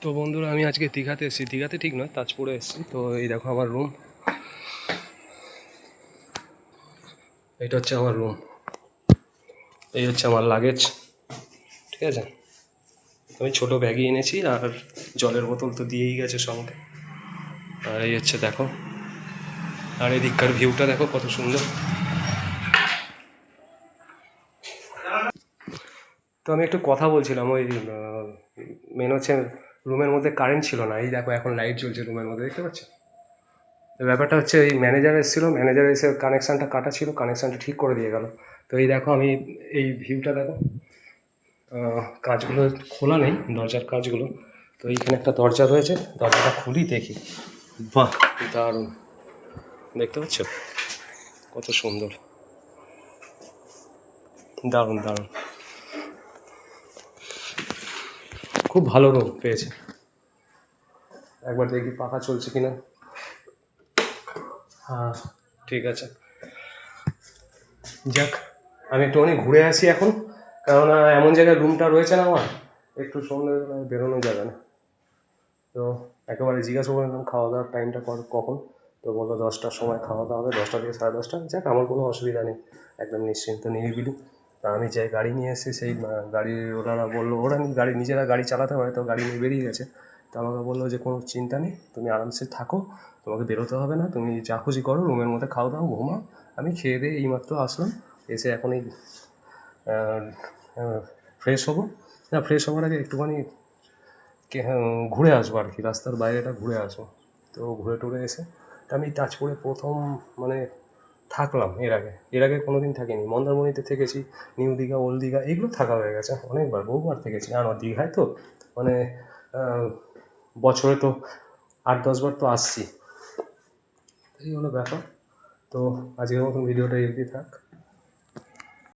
তো বন্ধুরা আমি আজকে দীঘাতে এসেছি, দীঘাতে ঠিক নয়, তাজপুরে এসেছি। তো এই দেখো আমার রুম, এইটা হচ্ছে আমার রুম, এই হচ্ছে আমার লাগেজ, ঠিক আছে। আমি ছোটো ব্যাগই এনেছি, আর জলের বোতল তো দিয়েই গেছে সঙ্গে। আর এই হচ্ছে দেখো, আর এই দিককার ভিউটা দেখো কত সুন্দর। তো আমি একটু কথা বলছিলাম, ওই মেন হচ্ছে রুমের মধ্যে কারেন্ট ছিল না, এই দেখো এখন লাইট জ্বলছে রুমের মধ্যে, দেখতে পাচ্ছ। তো ব্যাপারটা হচ্ছে এই ম্যানেজার এসেছিলো, ম্যানেজার এসে কানেকশানটা কাটা ছিল, কানেকশানটা ঠিক করে দিয়ে গেল। তো এই দেখো আমি, এই ভিউটা দেখো, কাঁচগুলো খোলা নেই, দরজার কাঁচগুলো। তো এইখানে একটা দরজা রয়েছে, দরজাটা খুলি দেখি। বাহ, দারুণ, দেখতে পাচ্ছ কত সুন্দর, দারুণ দারুণ, খুব ভালো রুম পেয়েছে। একবার দেখি পাখা চলছে কিনা। হ্যাঁ, ঠিক আছে, যাক আমি একটুখানি ঘুরে আসি এখন, কারণ এমন জায়গায় রুমটা রয়েছে না আমার, একটু সন্ধ্যেবেলায় বেরোনো যাবে না। তো একেবারে জিজ্ঞাসা করলাম খাওয়া দাওয়ার টাইমটা কখন। তো বললো 10টার সময় খাওয়া দাওয়া হবে, 10টা থেকে 10:30। যাক আমার কোনো অসুবিধা নেই, একদম নিশ্চিন্ত নিরিবিলি। তা আমি যে গাড়ি নিয়ে এসেছি সেই গাড়ি, ওনারা বললো ওরা গাড়ি নিজেরা গাড়ি চালাতে পারে, তো গাড়ি নিয়ে বেরিয়ে গেছে। তো আমাকে বললো যে কোনো চিন্তা নেই, তুমি আরামসে থাকো, তোমাকে বেরোতে হবে না, তুমি যা খুশি করো, রুমের মধ্যে খাও দাও ঘুমাও। আমি খেয়ে দিয়ে এইমাত্র আসলাম, এসে এখন এই ফ্রেশ হবো। না, ফ্রেশ হওয়ার আগে একটুখানি ঘুরে আসবো আর কি, রাস্তার বাইরেটা ঘুরে আসবো। তো ঘুরে টুরে এসে আমি তাজপুরে প্রথম মানে থাকলাম। এর আগে কোনো দিন থাকিনি। মন্দারমণিতে থেকেছি, নিউ দীঘা, ওল্ড দীঘা এগুলো থাকা হয়ে গেছে অনেকবার, বহুবার থেকেছি। আর দীঘায় তো মানে বছরে তো 8-10 বার তো আসছি। এই হলো ব্যাপার। তো আজকের মতন ভিডিওটা এমনি থাক।